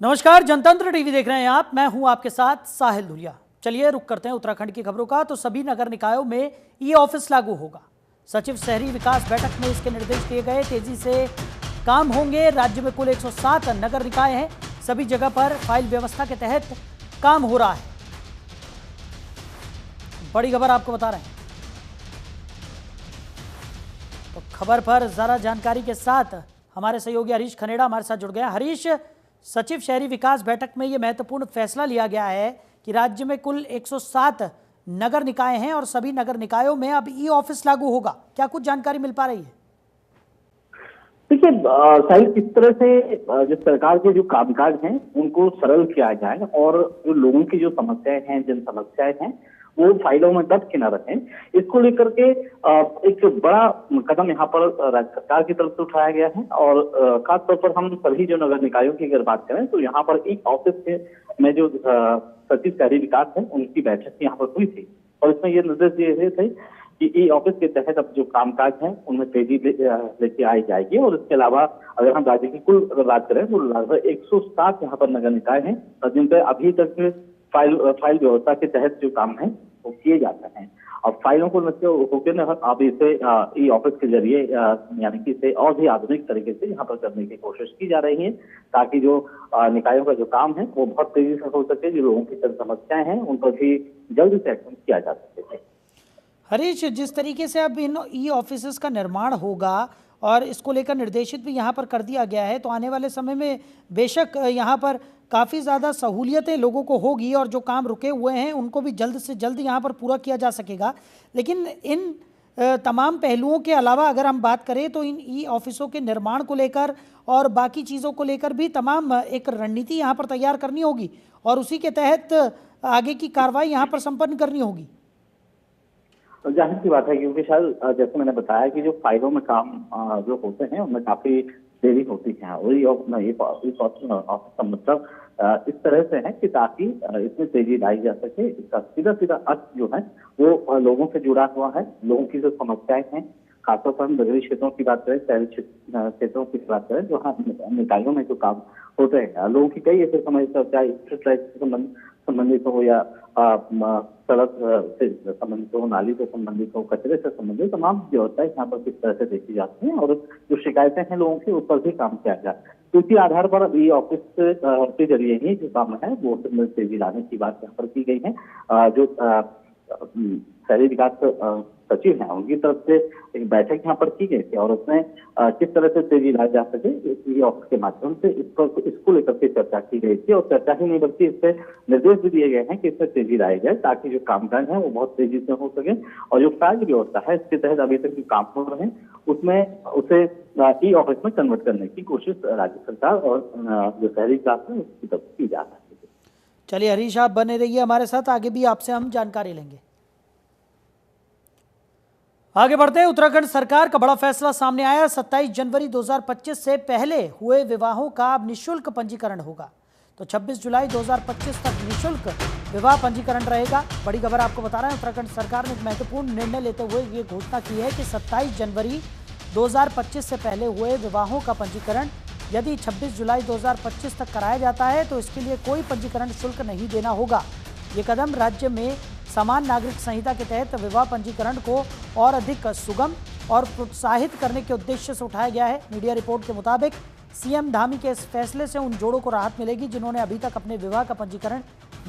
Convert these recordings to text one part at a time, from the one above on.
नमस्कार, जनतंत्र टीवी देख रहे हैं आप। मैं हूं आपके साथ साहिल धुलिया। चलिए रुक करते हैं उत्तराखंड की खबरों का। तो सभी नगर निकायों में ई ऑफिस लागू होगा। सचिव शहरी विकास बैठक में इसके निर्देश दिए गए। तेजी से काम होंगे। राज्य में कुल 107 नगर निकाय हैं। सभी जगह पर फाइल व्यवस्था के तहत काम हो रहा है। बड़ी खबर आपको बता रहे हैं। तो खबर पर ज्यादा जानकारी के साथ हमारे सहयोगी हरीश खनेड़ा हमारे साथ जुड़ गया। हरीश, सचिव शहरी विकास बैठक में यह महत्वपूर्ण फैसला लिया गया है कि राज्य में कुल 107 नगर निकाय हैं और सभी नगर निकायों में अब ई ऑफिस लागू होगा। क्या कुछ जानकारी मिल पा रही है? देखिए साहिल, किस तरह से जो सरकार के जो कामकाज हैं उनको सरल किया जाए और जो लोगों की जो समस्याएं हैं, जन समस्याएं हैं, वो फाइलों में दब के न रहें, इसको लेकर के एक बड़ा कदम यहाँ पर राज्य सरकार की तरफ से उठाया गया है। और खासतौर पर हम सभी जो नगर निकायों की अगर बात करें तो यहाँ पर एक ऑफिस में जो सचिव शहरी विकास है उनकी बैठक यहाँ पर हुई थी और इसमें ये निर्देश दिए थे कि ई ऑफिस के तहत अब जो कामकाज है उनमें तेजी लेके आई जाएगी। और इसके अलावा अगर हम राज्य की कुल अगर बात करें तो लगभग 107 यहाँ पर नगर निकाय हैं जिन पर अभी तक फाइल व्यवस्था के तहत जो काम है वो किए जाते हैं। अब फाइलों को होकर अब इसे ई ऑफिस के जरिए यानी कि इसे और भी आधुनिक तरीके से यहाँ पर करने की कोशिश की जा रही है ताकि जो निकायों का जो काम है वो बहुत तेजी से हो सके। जो लोगों की समस्याएं हैं उन पर भी जल्द से एक्शन किया जा सके। हरीश, जिस तरीके से अब इन ई ऑफिसेस का निर्माण होगा और इसको लेकर निर्देशित भी यहाँ पर कर दिया गया है, तो आने वाले समय में बेशक यहाँ पर काफ़ी ज़्यादा सहूलियतें लोगों को होगी और जो काम रुके हुए हैं उनको भी जल्द से जल्द यहाँ पर पूरा किया जा सकेगा। लेकिन इन तमाम पहलुओं के अलावा अगर हम बात करें तो इन ई ऑफिसों के निर्माण को लेकर और बाकी चीज़ों को लेकर भी तमाम एक रणनीति यहाँ पर तैयार करनी होगी और उसी के तहत आगे की कार्रवाई यहाँ पर संपन्न करनी होगी। जाहिर सी बात है क्योंकि शायद जैसे मैंने बताया कि जो फाइलों में काम जो होते हैं उनमें काफी देरी होती है और ये ऑफिस का मतलब इस तरह से है कि ताकि इसमें तेजी लाई जा सके। इसका सीधा सीधा अर्थ जो है वो लोगों से जुड़ा हुआ है। लोगों की जो समस्याएं हैं, खासतौर पर हम नगरीय क्षेत्रों की बात करें, शहरी क्षेत्रों की बात करें, जो हाँ निकायों में जो काम होते हैं, लोगों की कई ऐसे समस्या, चाहे स्ट्रीट लाइट से संबंधित हो या सड़क से संबंधित हो, नाली से संबंधित हो, कचरे से संबंधित, तमाम व्यवस्थाएं यहाँ पर किस तरह से देखी जाती हैं और जो शिकायतें हैं लोगों की उस पर भी काम किया जाए। तो इसी आधार पर ई ऑफिस के जरिए ही जो काम है वो तेजी लाने की बात यहाँ पर की गई है। जो शहरी विकास सचिव हैं उनकी तरफ से एक बैठक यहाँ पर की गई थी और उसमें किस तरह से तेजी लाई जा सके ई ऑफिस के माध्यम से इसको लेकर के चर्चा की गई थी। और चर्चा ही नहीं बल्कि इससे निर्देश भी दिए गए हैं कि इसमें तेजी लाई जाए ताकि जो कामकाज है वो बहुत तेजी से हो सके और जो फाइल व्यवस्था है इसके तहत अभी तक जो काम हो रहे हैं उसमें उसे ई ऑफिस में कन्वर्ट करने की कोशिश राज्य सरकार और जो शहरी विकास है उसकी तरफ की जा रही है। चलिए हरीश, आप बने रहिए हमारे साथ, आगे भी आपसे हम जानकारी लेंगे। आगे बढ़ते हैं। उत्तराखंड सरकार का बड़ा फैसला सामने आया। 27 जनवरी 2025 से पहले हुए विवाहों का अब निःशुल्क पंजीकरण होगा। तो 26 जुलाई 2025 तक निःशुल्क विवाह पंजीकरण रहेगा। बड़ी खबर आपको बता रहे हैं, उत्तराखंड सरकार ने एक महत्वपूर्ण निर्णय लेते हुए ये घोषणा की है कि 27 जनवरी 2025 से पहले हुए विवाहों का पंजीकरण यदि 26 जुलाई 2025 तक कराया जाता है तो इसके लिए कोई पंजीकरण शुल्क नहीं देना होगा। ये कदम राज्य में समान नागरिक संहिता के तहत विवाह पंजीकरण को और अधिक सुगम और प्रोत्साहित करने के उद्देश्य से उठाया गया है। मीडिया रिपोर्ट के मुताबिक सीएम धामी के इस फैसले से उन जोड़ों को राहत मिलेगी जिन्होंने अभी तक अपने विवाह का पंजीकरण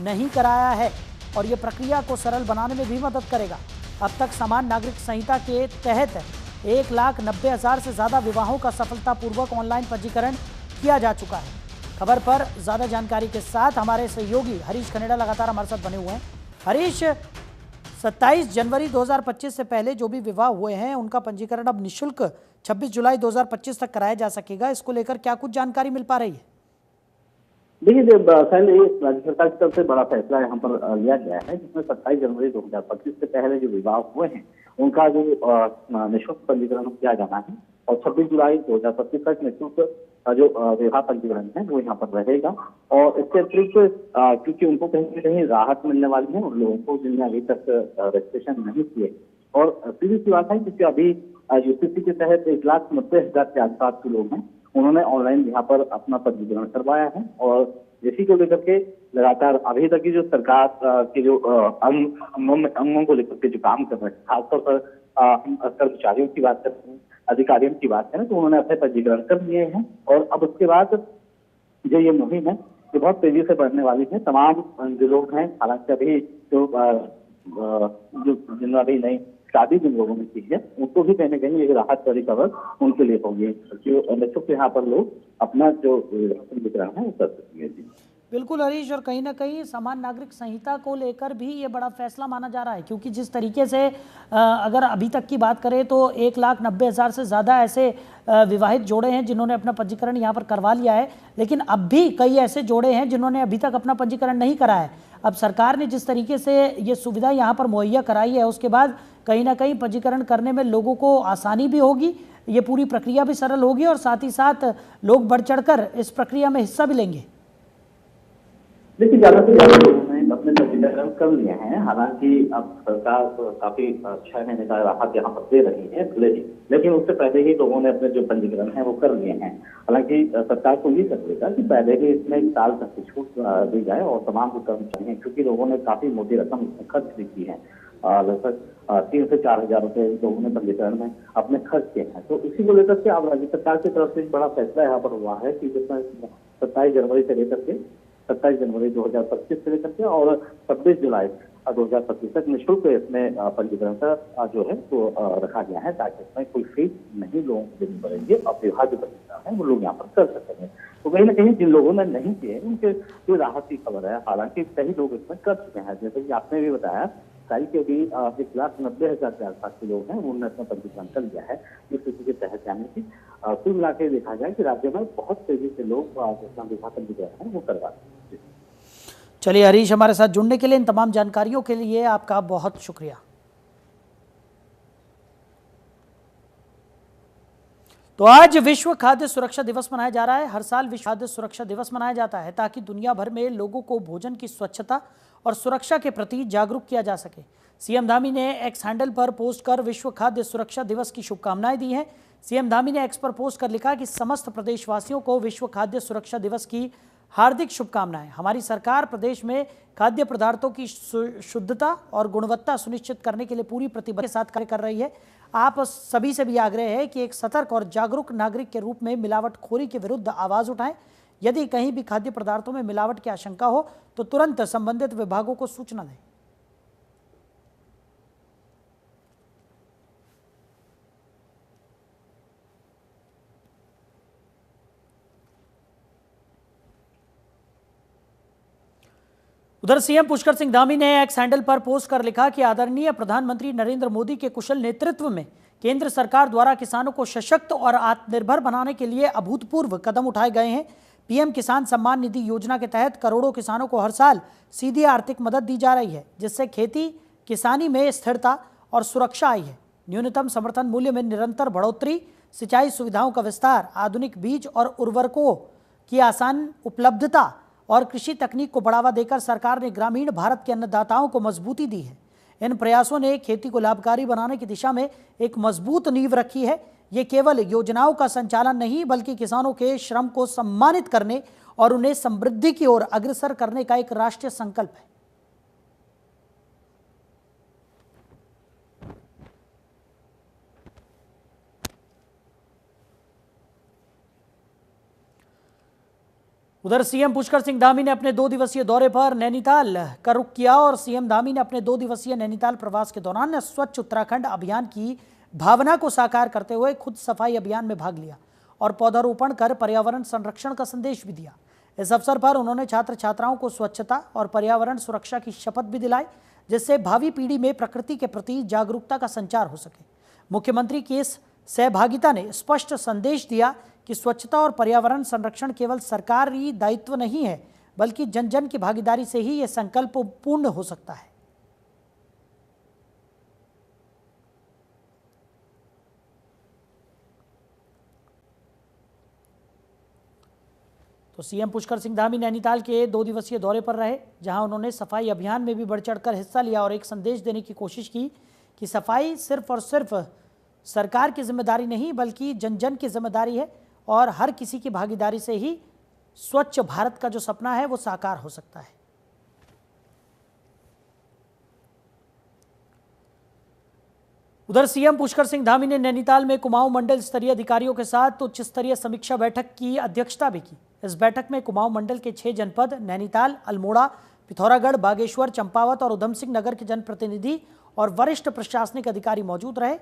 नहीं कराया है और ये प्रक्रिया को सरल बनाने में भी मदद करेगा। अब तक समान नागरिक संहिता के तहत 1,90,000 से ज़्यादा विवाहों का सफलतापूर्वक ऑनलाइन पंजीकरण किया जा चुका है। खबर पर ज़्यादा जानकारी के साथ हमारे सहयोगी हरीश खनेड़ा लगातार हमारे साथ बने हुए हैं। हरीश, 27 जनवरी 2025 से पहले जो भी विवाह हुए हैं उनका पंजीकरण अब निःशुल्क 26 जुलाई 2025 तक कराया जा सकेगा। इसको लेकर क्या कुछ जानकारी मिल पा रही है? देखिए, राज्य सरकार की तरफ से बड़ा फैसला यहाँ पर लिया गया है जिसमें 27 जनवरी 2025 से पहले जो विवाह हुए हैं उनका जो निःशुल्क पंजीकरण किया जाना है और 26 जुलाई 2025 तक निःशुल्क जो विवाह पंजीकरण है वो यहाँ पर रहेगा। और इसके अतिरिक्त क्योंकि उनको कहीं ना कहीं राहत मिलने वाली है उन लोगों को जिनने अभी तक रजिस्ट्रेशन नहीं किए। और सीधी सी बात है क्योंकि अभी यूसीसी के तहत 1,90,000 के आसपास के लोग हैं उन्होंने ऑनलाइन यहाँ पर अपना पंजीकरण करवाया है। और इसी को लेकर के लगातार अभी तक की जो सरकार के जो अंगों को लेकर के जो काम कर रहे हैं, खासतौर पर हम कर्मचारियों की बात करते हैं, अधिकारियों की बात करें, तो उन्होंने अपने पंजीकरण कर लिए हैं। और अब उसके बाद जो ये मुहिम है ये बहुत तेजी से बढ़ने वाली है। तमाम जो लोग हैं, हालांकि अभी जो जिन्होंने अभी नई शादी जिन लोगों ने की है उनको भी कहीं ना कहीं एक राहत वाली खबर उनके लिए होगी, जो निःशुल्क यहाँ पर लोग अपना जो पंजीकरण है वो कर सकेंगे। जी बिल्कुल हरीश, और कहीं ना कहीं समान नागरिक संहिता को लेकर भी ये बड़ा फैसला माना जा रहा है, क्योंकि जिस तरीके से अगर अभी तक की बात करें तो 1,90,000 से ज़्यादा ऐसे विवाहित जोड़े हैं जिन्होंने अपना पंजीकरण यहाँ पर करवा लिया है, लेकिन अब भी कई ऐसे जोड़े हैं जिन्होंने अभी तक अपना पंजीकरण नहीं कराया है। अब सरकार ने जिस तरीके से ये सुविधा यहाँ पर मुहैया कराई है, उसके बाद कहीं ना कहीं पंजीकरण करने में लोगों को आसानी भी होगी, ये पूरी प्रक्रिया भी सरल होगी और साथ ही साथ लोग बढ़ चढ़कर इस प्रक्रिया में हिस्सा भी लेंगे। देखिए, ज्यादा से ज्यादा लोगों ने अपने पंजीकरण कर लिए हैं। हालांकि अब सरकार काफी 6 महीने का राहत यहाँ पर दे रही है भले ही, लेकिन उससे पहले ही लोगों ने अपने जो पंजीकरण है वो कर लिए हैं। हालांकि सरकार को ये कर देगा कि पहले ही इसमें 1 साल तक की छूट दी जाए और तमाम जो कर्मचारी हैं, क्योंकि लोगों ने काफी मोटी रकम खर्च भी की है, लगभग 3 से 4 हजार रुपए लोगों ने पंजीकरण में अपने खर्च किए हैं। तो इसी को लेकर के अब राज्य सरकार की तरफ से एक बड़ा फैसला यहाँ पर हुआ है कि जिसमें 27 जनवरी से लेकर के 27 जनवरी 2025 से लेकर के और 26 जुलाई 2025 तक निःशुल्क इसमें पंजीकरण का जो है वो रखा गया है, ताकि इसमें कोई फीस नहीं लोगों को देनी पड़ेगी और विवाह जो पंजीकरण है वो लोग यहाँ पर कर सकेंगे। तो कहीं ना कहीं जिन लोगों ने नहीं किए उनके कोई राहत की खबर है। हालांकि कई लोग इसमें कर चुके हैं, जैसे कि आपने भी बताया सारी के भी 1,90,000 के आसपास के लोग हैं उन्होंने अपना पंजीकरण कर लिया है इस स्थिति के तहत। यानी कि कुल मिला के देखा जाए कि राज्य में बहुत तेजी से लोग अपना विवाह पंजीकरण है वो करवा रहे हैं। चलिए हरीश, हमारे साथ जुड़ने के लिए, इन तमाम जानकारियों के लिए आपका बहुत शुक्रिया। तो आज विश्व खाद्य सुरक्षा दिवस मनाया जा रहा है। हर साल विश्व खाद्य सुरक्षा दिवस मनाया जाता है ताकि दुनिया भर में लोगों को भोजन की स्वच्छता और सुरक्षा के प्रति जागरूक किया जा सके। सीएम धामी ने एक्स हैंडल पर पोस्ट कर विश्व खाद्य सुरक्षा दिवस की शुभकामनाएं दी हैं। सीएम धामी ने एक्स पर पोस्ट कर लिखा कि समस्त प्रदेशवासियों को विश्व खाद्य सुरक्षा दिवस की हार्दिक शुभकामनाएं। हमारी सरकार प्रदेश में खाद्य पदार्थों की शुद्धता और गुणवत्ता सुनिश्चित करने के लिए पूरी प्रतिबद्धता के साथ कार्य कर रही है। आप सभी से भी आग्रह है कि एक सतर्क और जागरूक नागरिक के रूप में मिलावटखोरी के विरुद्ध आवाज उठाएं। यदि कहीं भी खाद्य पदार्थों में मिलावट की आशंका हो तो तुरंत संबंधित विभागों को सूचना दें। उधर सीएम पुष्कर सिंह धामी ने एक्स हैंडल पर पोस्ट कर लिखा कि आदरणीय प्रधानमंत्री नरेंद्र मोदी के कुशल नेतृत्व में केंद्र सरकार द्वारा किसानों को सशक्त और आत्मनिर्भर बनाने के लिए अभूतपूर्व कदम उठाए गए हैं। पीएम किसान सम्मान निधि योजना के तहत करोड़ों किसानों को हर साल सीधी आर्थिक मदद दी जा रही है, जिससे खेती किसानी में स्थिरता और सुरक्षा आई है। न्यूनतम समर्थन मूल्य में निरंतर बढ़ोतरी, सिंचाई सुविधाओं का विस्तार, आधुनिक बीज और उर्वरकों की आसान उपलब्धता और कृषि तकनीक को बढ़ावा देकर सरकार ने ग्रामीण भारत के अन्नदाताओं को मजबूती दी है। इन प्रयासों ने खेती को लाभकारी बनाने की दिशा में एक मजबूत नींव रखी है। ये केवल योजनाओं का संचालन नहीं बल्कि किसानों के श्रम को सम्मानित करने और उन्हें समृद्धि की ओर अग्रसर करने का एक राष्ट्रीय संकल्प है। उधर सीएम पुष्कर सिंह धामी ने अपने 2 दिवसीय दौरे पर नैनीताल का रुख किया और सीएम धामी ने अपने 2 दिवसीय नैनीताल प्रवास के दौरान स्वच्छ उत्तराखंड अभियान की भावना को साकार करते हुए खुद सफाई अभियान में भाग लिया और पौधारोपण कर पर्यावरण संरक्षण का संदेश भी दिया। इस अवसर पर उन्होंने छात्र छात्राओं को स्वच्छता और पर्यावरण सुरक्षा की शपथ भी दिलाई, जिससे भावी पीढ़ी में प्रकृति के प्रति जागरूकता का संचार हो सके। मुख्यमंत्री की इस सहभागिता ने स्पष्ट संदेश दिया कि स्वच्छता और पर्यावरण संरक्षण केवल सरकारी दायित्व नहीं है, बल्कि जन जन की भागीदारी से ही यह संकल्प पूर्ण हो सकता है। तो सीएम पुष्कर सिंह धामी नैनीताल के 2 दिवसीय दौरे पर रहे, जहां उन्होंने सफाई अभियान में भी बढ़ चढ़कर हिस्सा लिया और एक संदेश देने की कोशिश की कि सफाई सिर्फ और सिर्फ सरकार की जिम्मेदारी नहीं बल्कि जन जन की जिम्मेदारी है और हर किसी की भागीदारी से ही स्वच्छ भारत का जो सपना है वो साकार हो सकता है। उधर सीएम पुष्कर सिंह धामी ने नैनीताल में कुमाऊं मंडल स्तरीय अधिकारियों के साथ उच्च स्तरीय समीक्षा बैठक की अध्यक्षता भी की। इस बैठक में कुमाऊं मंडल के 6 जनपद नैनीताल, अल्मोड़ा, पिथौरागढ़, बागेश्वर, चंपावत और उधम सिंह नगर के जनप्रतिनिधि और वरिष्ठ प्रशासनिक अधिकारी मौजूद रहे।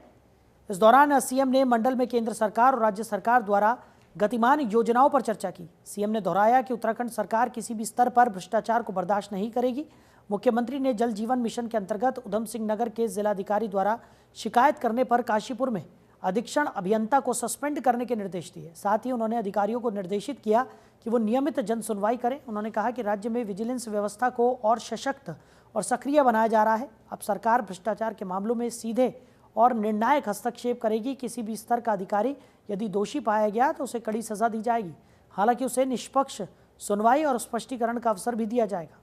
इस दौरान सीएम ने मंडल में केंद्र सरकार और राज्य सरकार द्वारा गतिमान योजनाओं पर चर्चा की। सीएम ने दोहराया कि उत्तराखंड सरकार किसी भी स्तर पर भ्रष्टाचार को बर्दाश्त नहीं करेगी। मुख्यमंत्री ने जल जीवन मिशन के अंतर्गत उधम सिंह नगर के जिलाधिकारी द्वारा शिकायत करने पर काशीपुर में अधीक्षण अभियंता को सस्पेंड करने के निर्देश दिए। साथ ही उन्होंने अधिकारियों को निर्देशित किया कि वो नियमित जन सुनवाई करें। उन्होंने कहा कि राज्य में विजिलेंस व्यवस्था को और सशक्त और सक्रिय बनाया जा रहा है। अब सरकार भ्रष्टाचार के मामलों में सीधे और निर्णायक हस्तक्षेप करेगी। किसी भी स्तर का अधिकारी यदि दोषी पाया गया तो उसे कड़ी सजा दी जाएगी। हालांकि उसे निष्पक्ष सुनवाई और स्पष्टीकरण का अवसर भी दिया जाएगा।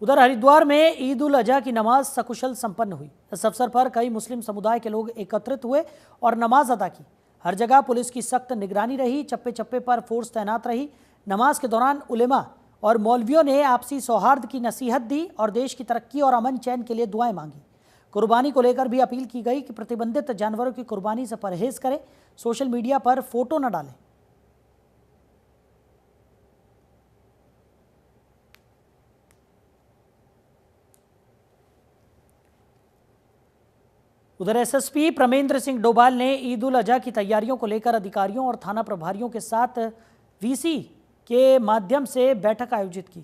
उधर हरिद्वार में ईद उल अजहा की नमाज सकुशल संपन्न हुई। इस अवसर पर कई मुस्लिम समुदाय के लोग एकत्रित हुए और नमाज अदा की। हर जगह पुलिस की सख्त निगरानी रही। चप्पे चप्पे पर फोर्स तैनात रही। नमाज के दौरान उलेमा और मौलवियों ने आपसी सौहार्द की नसीहत दी और देश की तरक्की और अमन चैन के लिए दुआएं मांगी। कुर्बानी को लेकर भी अपील की गई कि प्रतिबंधित जानवरों की कुर्बानी से परहेज करें, सोशल मीडिया पर फोटो न डालें। उधर एसएसपी प्रमेंद्र सिंह डोभाल ने ईद उल अजहा की तैयारियों को लेकर अधिकारियों और थाना प्रभारियों के साथ वीसी के माध्यम से बैठक आयोजित की।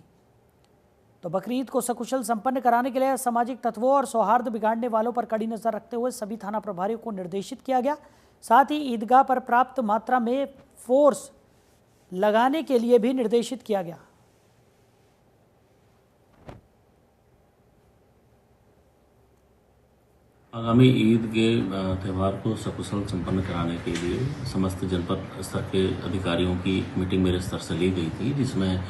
तो बकरीद को सकुशल संपन्न कराने के लिए सामाजिक तत्वों और सौहार्द बिगाड़ने वालों पर कड़ी नजर रखते हुए सभी थाना प्रभारियों को निर्देशित किया गया। साथ ही ईदगाह पर पर्याप्त मात्रा में फोर्स लगाने के लिए भी निर्देशित किया गया। आगामी ईद के त्यौहार को सकुशल संपन्न कराने के लिए समस्त जनपद स्तर के अधिकारियों की मीटिंग मेरे स्तर से ली गई थी, जिसमें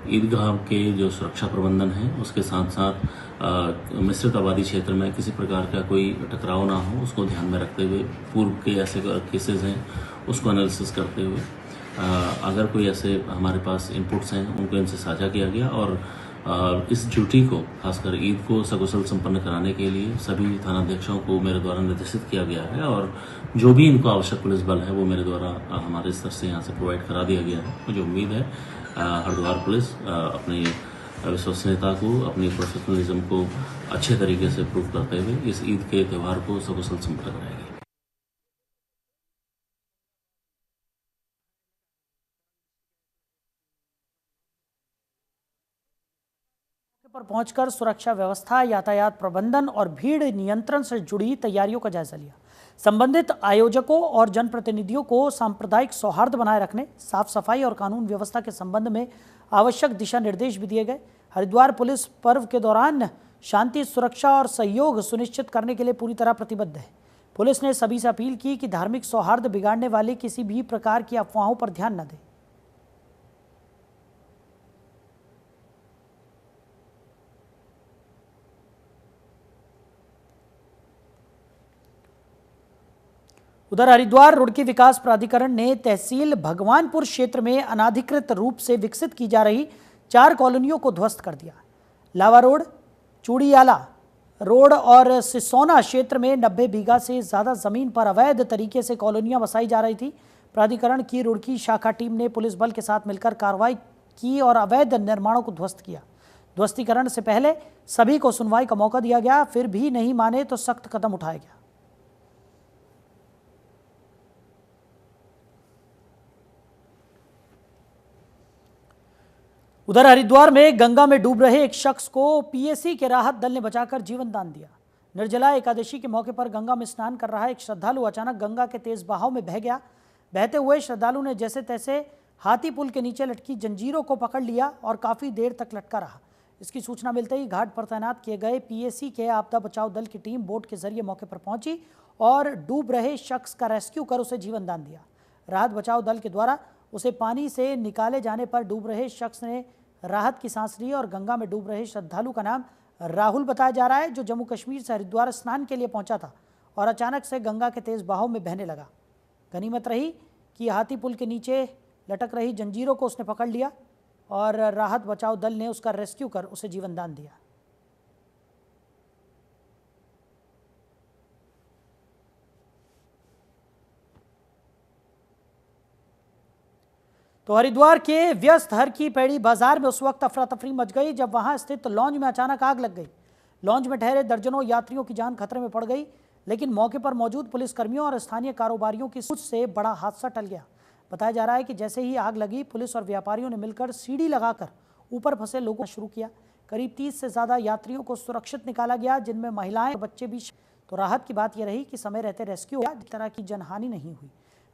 ईदगाह के जो सुरक्षा प्रबंधन है उसके साथ साथ मिश्रित आबादी क्षेत्र में किसी प्रकार का कोई टकराव ना हो उसको ध्यान में रखते हुए पूर्व के ऐसे केसेस हैं उसको एनालिसिस करते हुए अगर कोई ऐसे हमारे पास इनपुट्स हैं उनको इनसे साझा किया गया और इस ड्यूटी को खासकर ईद को सकुशल संपन्न कराने के लिए सभी थानाध्यक्षों को मेरे द्वारा निर्देशित किया गया है और जो भी इनको आवश्यक पुलिस बल है वो मेरे द्वारा हमारे स्तर से यहाँ से प्रोवाइड करा दिया गया है। मुझे उम्मीद है हरिद्वार पुलिस अपनी विश्वसनीयता को, अपनी प्रोफेशनलिज्म को अच्छे तरीके से प्रूव करते हुए इस ईद के त्यौहार को सकुशल संपन्न कराएगी। पर पहुंचकर सुरक्षा व्यवस्था, यातायात प्रबंधन और भीड़ नियंत्रण से जुड़ी तैयारियों का जायजा लिया। संबंधित आयोजकों और जनप्रतिनिधियों को सांप्रदायिक सौहार्द बनाए रखने, साफ सफाई और कानून व्यवस्था के संबंध में आवश्यक दिशा निर्देश भी दिए गए। हरिद्वार पुलिस पर्व के दौरान शांति, सुरक्षा और सहयोग सुनिश्चित करने के लिए पूरी तरह प्रतिबद्ध है। पुलिस ने सभी से अपील की कि धार्मिक सौहार्द बिगाड़ने वाले किसी भी प्रकार की अफवाहों पर ध्यान न दें। उधर हरिद्वार रुड़की विकास प्राधिकरण ने तहसील भगवानपुर क्षेत्र में अनाधिकृत रूप से विकसित की जा रही 4 कॉलोनियों को ध्वस्त कर दिया। लावा रोड, चूड़ियाला रोड और सिसोना क्षेत्र में 90 बीघा से ज़्यादा ज़मीन पर अवैध तरीके से कॉलोनियां बसाई जा रही थी। प्राधिकरण की रुड़की शाखा टीम ने पुलिस बल के साथ मिलकर कार्रवाई की और अवैध निर्माणों को ध्वस्त किया। ध्वस्तीकरण से पहले सभी को सुनवाई का मौका दिया गया, फिर भी नहीं माने तो सख्त कदम उठाया गया। उधर हरिद्वार में गंगा में डूब रहे एक शख्स को पीएसी के राहत दल ने बचाकर जीवन दान दिया। निर्जला एकादशी के मौके पर गंगा में स्नान कर रहा एक श्रद्धालु अचानक गंगा के तेज बहाव में बह गया। बहते हुए श्रद्धालु ने जैसे तैसे हाथी पुल के नीचे लटकी जंजीरों को पकड़ लिया और काफी देर तक लटका रहा। इसकी सूचना मिलते ही घाट पर तैनात किए गए पीएसी के आपदा बचाव दल की टीम बोट के जरिए मौके पर पहुंची और डूब रहे शख्स का रेस्क्यू कर उसे जीवन दान दिया। राहत बचाव दल के द्वारा उसे पानी से निकाले जाने पर डूब रहे शख्स ने राहत की सांस ली और गंगा में डूब रहे श्रद्धालु का नाम राहुल बताया जा रहा है, जो जम्मू कश्मीर से हरिद्वार स्नान के लिए पहुंचा था और अचानक से गंगा के तेज बहाव में बहने लगा। गनीमत रही कि हाथी पुल के नीचे लटक रही जंजीरों को उसने पकड़ लिया और राहत बचाव दल ने उसका रेस्क्यू कर उसे जीवन दान दिया। तो हरिद्वार के व्यस्त हर की पैड़ी बाजार में उस वक्त अफरा तफरी मच गई जब वहां स्थित लॉन्ज में अचानक आग लग गई। लॉन्ज में ठहरे दर्जनों यात्रियों की जान खतरे में पड़ गई, लेकिन मौके पर मौजूद पुलिसकर्मियों और स्थानीय कारोबारियों की सोच से बड़ा हादसा टल गया। बताया जा रहा है कि जैसे ही आग लगी, पुलिस और व्यापारियों ने मिलकर सीढ़ी लगाकर ऊपर फंसे लोगों को शुरू किया। करीब 30 से ज्यादा यात्रियों को सुरक्षित निकाला गया, जिनमें महिलाएं और बच्चे भी। तो राहत की बात यह रही कि समय रहते रेस्क्यू हुआ, जिस तरह की जनहानि नहीं हुई।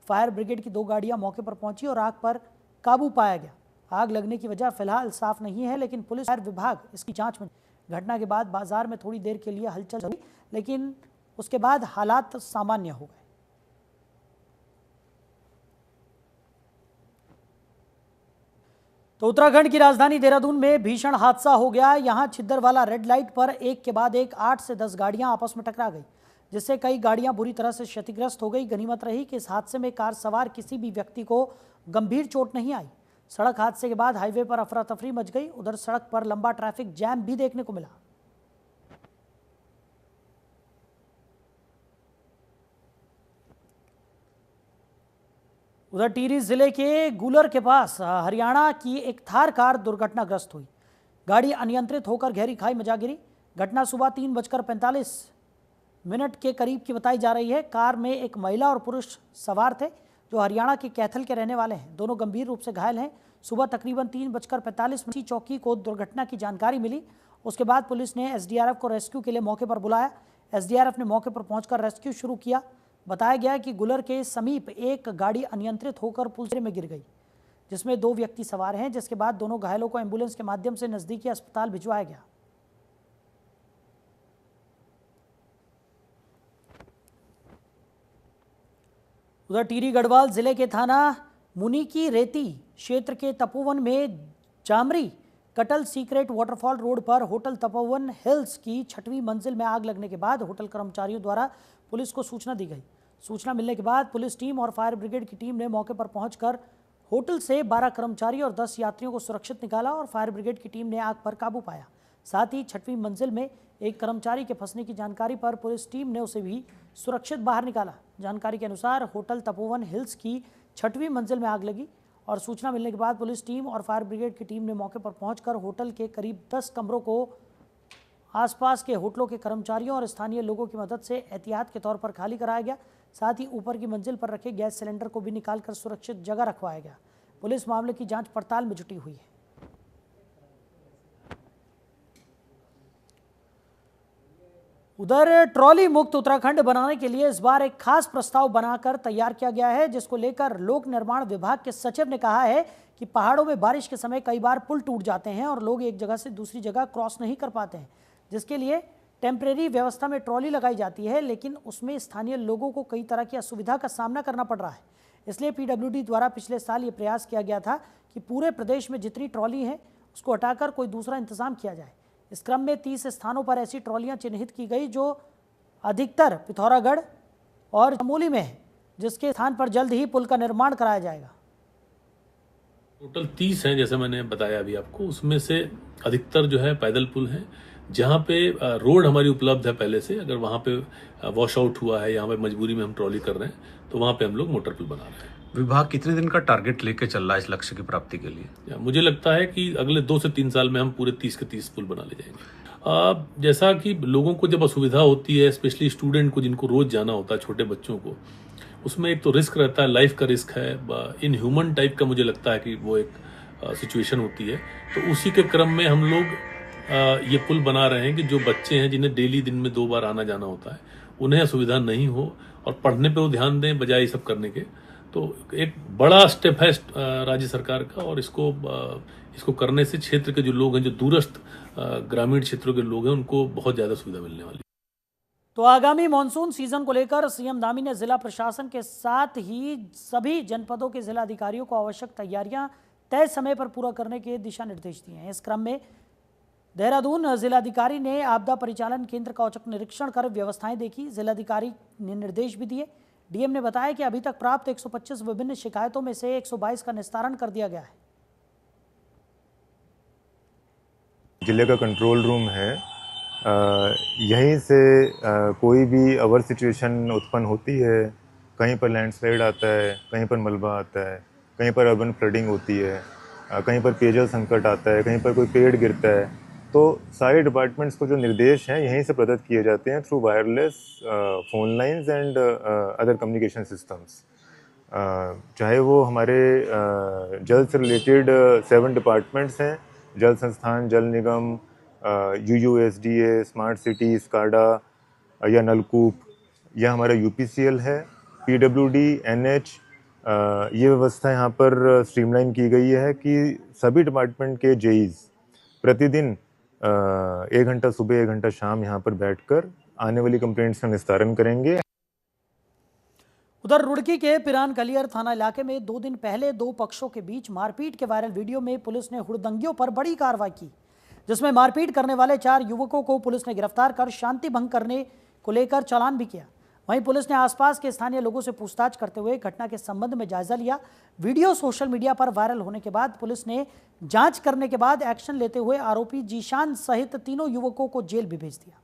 फायर ब्रिगेड की 2 गाड़ियां मौके पर पहुंची और आग पर काबू पाया गया। आग लगने की वजह फिलहाल साफ नहीं है, लेकिन पुलिस फायर विभाग इसकी जांच में। घटना के बाद बाजार में थोड़ी देर के लिए हलचल हुई, लेकिन उसके बाद हालात सामान्य हो गए। तो उत्तराखंड की राजधानी देहरादून में भीषण हादसा हो गया। यहां छिद्दरवाला रेड लाइट पर एक के बाद एक 8 से 10 गाड़ियां आपस में टकरा गई, जिससे कई गाड़ियां बुरी तरह से क्षतिग्रस्त हो गई। गनीमत रही कि इस हादसे में कार सवार किसी भी व्यक्ति को गंभीर चोट नहीं आई। सड़क हादसे के बाद हाईवे पर अफरा तफरी मच गई। उधर सड़क पर लंबा ट्रैफिक जैम भी देखने को मिला। उधर टिहरी जिले के गुलर के पास हरियाणा की एक थार कार दुर्घटनाग्रस्त हुई। गाड़ी अनियंत्रित होकर गहरी खाई में जा गिरी। घटना सुबह 3:45 के करीब की बताई जा रही है। कार में एक महिला और पुरुष सवार थे, जो हरियाणा के कैथल के रहने वाले हैं। दोनों गंभीर रूप से घायल हैं। सुबह तकरीबन 3:45 चौकी को दुर्घटना की जानकारी मिली। उसके बाद पुलिस ने एसडीआरएफ को रेस्क्यू के लिए मौके पर बुलाया। एसडीआरएफ ने मौके पर पहुंचकर रेस्क्यू शुरू किया। बताया गया कि गुलर के समीप एक गाड़ी अनियंत्रित होकर पुल में गिर गई, जिसमें 2 व्यक्ति सवार हैं, जिसके बाद दोनों घायलों को एम्बुलेंस के माध्यम से नजदीकी अस्पताल भिजवाया गया। उधर टिहरी गढ़वाल जिले के थाना मुनी की रेती क्षेत्र के तपोवन में जामरी कटल सीक्रेट वाटरफॉल रोड पर होटल तपोवन हिल्स की 6वीं मंजिल में आग लगने के बाद होटल कर्मचारियों द्वारा पुलिस को सूचना दी गई। सूचना मिलने के बाद पुलिस टीम और फायर ब्रिगेड की टीम ने मौके पर पहुंचकर होटल से 12 कर्मचारी और 10 यात्रियों को सुरक्षित निकाला और फायर ब्रिगेड की टीम ने आग पर काबू पाया। साथ ही 6वीं मंजिल में एक कर्मचारी के फंसने की जानकारी पर पुलिस टीम ने उसे भी सुरक्षित बाहर निकाला। जानकारी के अनुसार होटल तपोवन हिल्स की 6वीं मंजिल में आग लगी और सूचना मिलने के बाद पुलिस टीम और फायर ब्रिगेड की टीम ने मौके पर पहुंचकर होटल के करीब 10 कमरों को आसपास के होटलों के कर्मचारियों और स्थानीय लोगों की मदद से एहतियात के तौर पर खाली कराया गया। साथ ही ऊपर की मंजिल पर रखे गैस सिलेंडर को भी निकालकर सुरक्षित जगह रखवाया गया। पुलिस मामले की जांच पड़ताल में जुटी हुई है। उधर ट्रॉली मुक्त उत्तराखंड बनाने के लिए इस बार एक खास प्रस्ताव बनाकर तैयार किया गया है, जिसको लेकर लोक निर्माण विभाग के सचिव ने कहा है कि पहाड़ों में बारिश के समय कई बार पुल टूट जाते हैं और लोग एक जगह से दूसरी जगह क्रॉस नहीं कर पाते हैं, जिसके लिए टेम्परेरी व्यवस्था में ट्रॉली लगाई जाती है, लेकिन उसमें स्थानीय लोगों को कई तरह की असुविधा का सामना करना पड़ रहा है। इसलिए पीडब्ल्यूडी द्वारा पिछले साल ये प्रयास किया गया था कि पूरे प्रदेश में जितनी ट्रॉली है उसको हटाकर कोई दूसरा इंतजाम किया जाए। इस क्रम में 30 स्थानों पर ऐसी ट्रॉलियां चिन्हित की गई जो अधिकतर पिथौरागढ़ और चमोली में है, जिसके स्थान पर जल्द ही पुल का निर्माण कराया जाएगा। टोटल 30 हैं, जैसे मैंने बताया अभी आपको। उसमें से अधिकतर जो है पैदल पुल हैं, जहाँ पे रोड हमारी उपलब्ध है पहले से। अगर वहाँ पे वॉश आउट हुआ है, यहाँ पे मजबूरी में हम ट्रॉली कर रहे हैं, तो वहाँ पे हम लोग मोटर पुल बना रहे हैं। विभाग कितने दिन का टारगेट लेके चल रहा है इस लक्ष्य की प्राप्ति के लिए? मुझे लगता है कि अगले 2 से 3 साल में हम पूरे 30 के 30 पुल बना ले जाएंगे। जैसा कि लोगों को जब असुविधा होती है, स्पेशली स्टूडेंट को जिनको रोज जाना होता है, छोटे बच्चों को, उसमें एक तो रिस्क रहता है, लाइफ का रिस्क है, इन ह्यूमन टाइप का मुझे लगता है कि वो एक सिचुएशन होती है। तो उसी के क्रम में हम लोग ये पुल बना रहे हैं कि जो बच्चे हैं जिन्हें डेली दिन में 2 बार आना जाना होता है, उन्हें असुविधा नहीं हो और पढ़ने पे वो ध्यान दें बजाय ये सब करने के। तो एक बड़ा स्टेप है राज्य सरकार का, और इसको करने से क्षेत्र के जो लोग हैं, जो दूरस्थ ग्रामीण क्षेत्रों के लोग हैं, उनको बहुत ज़्यादा सुविधा मिलने वाली है। तो आगामी मानसून सीजन को लेकर सीएम धामी ने जिला प्रशासन के साथ ही सभी जनपदों के जिलाधिकारियों को आवश्यक तैयारियां तय समय पर पूरा करने के दिशा निर्देश दिए हैं। इस क्रम में देहरादून जिलाधिकारी ने आपदा परिचालन केंद्र का औचक निरीक्षण कर व्यवस्थाएं देखी। जिलाधिकारी ने निर्देश भी दिए। डीएम ने बताया कि अभी तक प्राप्त 125 विभिन्न शिकायतों में से 122 का निस्तारण कर दिया गया है। जिले का कंट्रोल रूम है, यहीं से कोई भी अवर सिचुएशन उत्पन्न होती है, कहीं पर लैंडस्लाइड आता है, कहीं पर मलबा आता है, कहीं पर अर्बन फ्लडिंग होती है, कहीं पर पेयजल संकट आता है, कहीं पर कोई पेड़ गिरता है, तो सारे डिपार्टमेंट्स को जो निर्देश हैं यहीं से प्रदत्त किए जाते हैं through wireless phone lines and other communication systems. चाहे वो हमारे जल से रिलेटेड 7 डिपार्टमेंट्स हैं, जल संस्थान, जल निगम, UUSDA, स्मार्ट सिटी, स्काडा या नलकूप, या हमारा UPCL है, PWD, NH, ये व्यवस्था यहाँ पर स्ट्रीमलाइन की गई है कि सभी डिपार्टमेंट के जेईज प्रतिदिन 1 घंटा सुबह 1 घंटा शाम यहाँ पर बैठकर आने वाली कंप्लेंट्स का निस्तारण करेंगे। उधर रुड़की के पिरान गलियर थाना इलाके में 2 दिन पहले 2 पक्षों के बीच मारपीट के वायरल वीडियो में पुलिस ने हुड़दंगियों पर बड़ी कार्रवाई की, जिसमें मारपीट करने वाले 4 युवकों को पुलिस ने गिरफ्तार कर शांति भंग करने को लेकर चालान भी किया। वहीं पुलिस ने आसपास के स्थानीय लोगों से पूछताछ करते हुए घटना के संबंध में जायजा लिया। वीडियो सोशल मीडिया पर वायरल होने के बाद पुलिस ने जांच करने के बाद एक्शन लेते हुए आरोपी जीशान सहित तीनों युवकों को जेल भी भेज दिया।